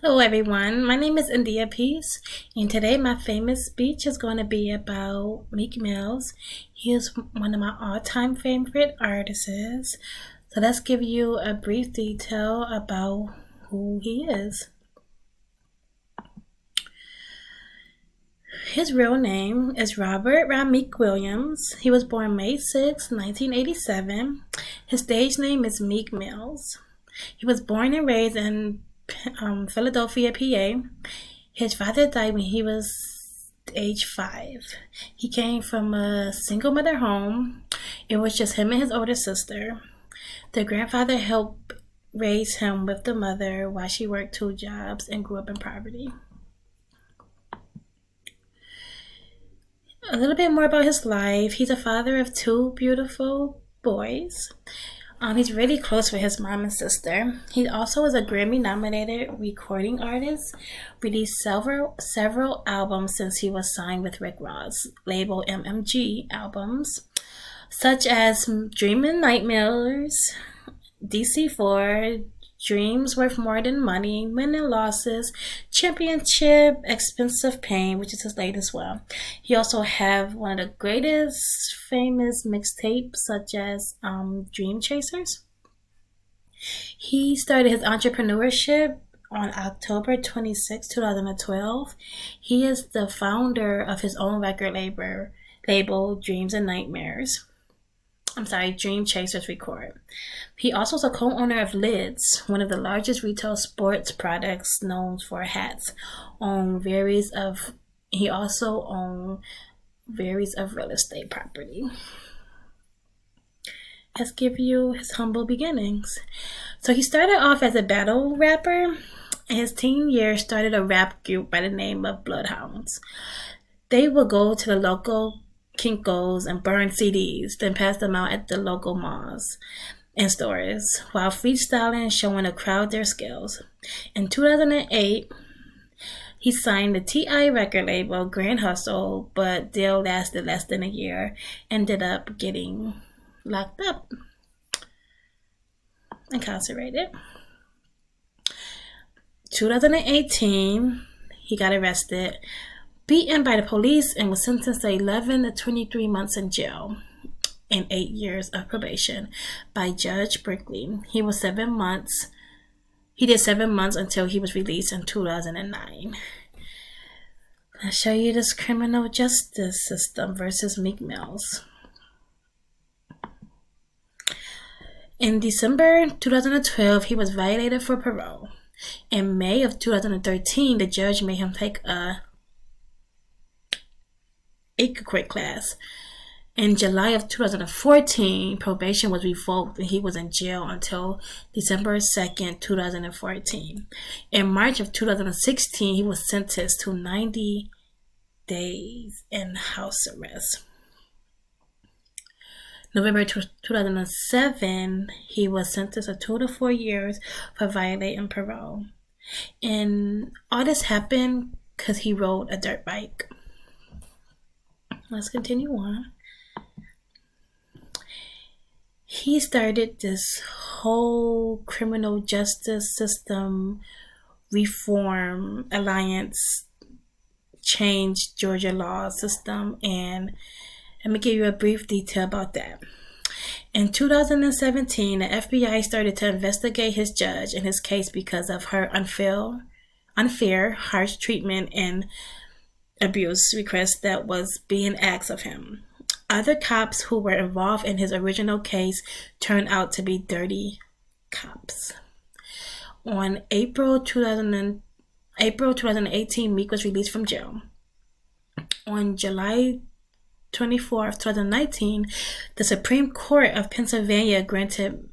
Hello everyone, my name is India Peace, and today my famous speech is going to be about Meek Mills. He is one of my all-time favorite artists. So let's give you a brief detail about who he is. His real name is Robert Rameek Williams. He was born May 6, 1987. His stage name is Meek Mills. He was born and raised in Philadelphia, PA. His father died when he was age 5. He came from a single mother home. It was just him and his older sister. The grandfather helped raise him with the mother while she worked 2 jobs and grew up in poverty. A little bit more about his life. He's a father of 2 beautiful boys. He's really close with his mom and sister. He also is a Grammy-nominated recording artist, released several albums since he was signed with Rick Ross' label MMG albums, such as Dreamin' Nightmares, DC4, Dreams Worth More Than Money, Win and Losses, Championship, Expensive Pain, which is his latest one. He also have one of the greatest famous mixtapes, such as Dream Chasers. He started his entrepreneurship on October 26, 2012. He is the founder of his own record label Dreams and Nightmares. Dream Chasers Record. He also is a co-owner of Lids, one of the largest retail sports products known for hats. He also owns various of real estate property. Let's give you his humble beginnings. So he started off as a battle rapper. In his teen years, started a rap group by the name of Bloodhounds. They would go to the local Kinko's and burn CDs, then pass them out at the local malls and stores while freestyling, showing the crowd their skills. In 2008, he signed the T.I. record label Grand Hustle, but deal lasted less than a year. Ended up getting locked up, incarcerated. 2018, he got arrested, beaten by the police, and was sentenced to 11 to 23 months in jail and 8 years of probation by Judge Brickley. He did 7 months until he was released in 2009. I'll show you this criminal justice system versus Meek Mills. In December 2012, he was violated for parole. In May of 2013, the judge made him take a quit class. In July of 2014, probation was revoked and he was in jail until December 2nd, 2014. In March of 2016, he was sentenced to 90 days in house arrest. November 2007, he was sentenced to 2 to 4 years for violating parole. And all this happened because he rode a dirt bike. Let's continue on. He started this whole criminal justice system reform alliance, changed Georgia law system, and let me give you a brief detail about that. In 2017, the FBI started to investigate his judge and his case because of her unfair, harsh treatment and abuse request that was being asked of him. Other cops who were involved in his original case turned out to be dirty cops. On April 2018, Meek was released from jail. On July 24th, 2019, the Supreme Court of Pennsylvania granted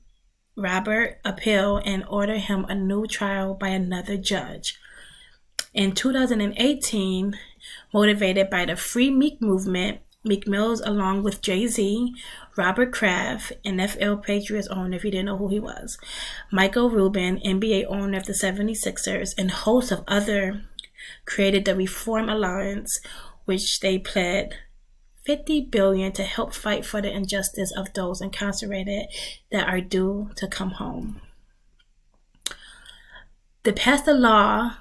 Robert appeal and ordered him a new trial by another judge. In 2018, motivated by the Free Meek movement, Meek Mills, along with Jay-Z, Robert Kraft, NFL Patriots owner, if you didn't know who he was, Michael Rubin, NBA owner of the 76ers, and hosts of other, created the Reform Alliance, which they pledged $50 billion to help fight for the injustice of those incarcerated that are due to come home. They passed a law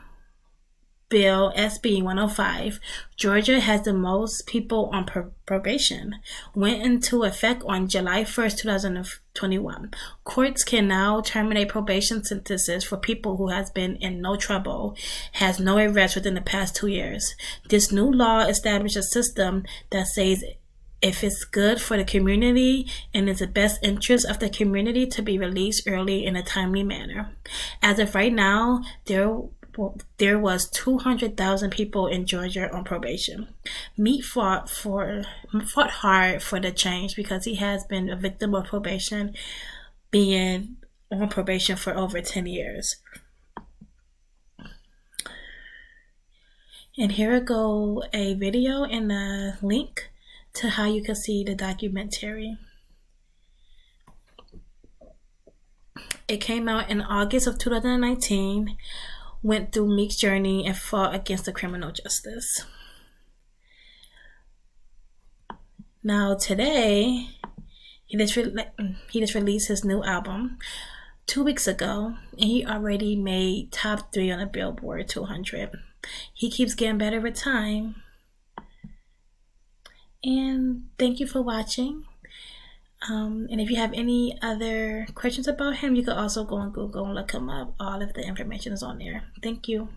Bill SB 105, Georgia has the most people on probation, went into effect on July 1st, 2021. Courts can now terminate probation sentences for people who has been in no trouble, has no arrests within the past 2 years. This new law established a system that says if it's good for the community and it's the best interest of the community to be released early in a timely manner. As of right now, there was 200,000 people in Georgia on probation. Meek fought hard for the change because he has been a victim of probation, being on probation for over 10 years. And here go a video and a link to how you can see the documentary. It came out in August of 2019, went through Meek's journey and fought against the criminal justice. Now today, he just released his new album 2 weeks ago, and he already made top 3 on the Billboard 200. He keeps getting better with time. And thank you for watching. And if you have any other questions about him, you can also go on Google and look him up. All of the information is on there. Thank you.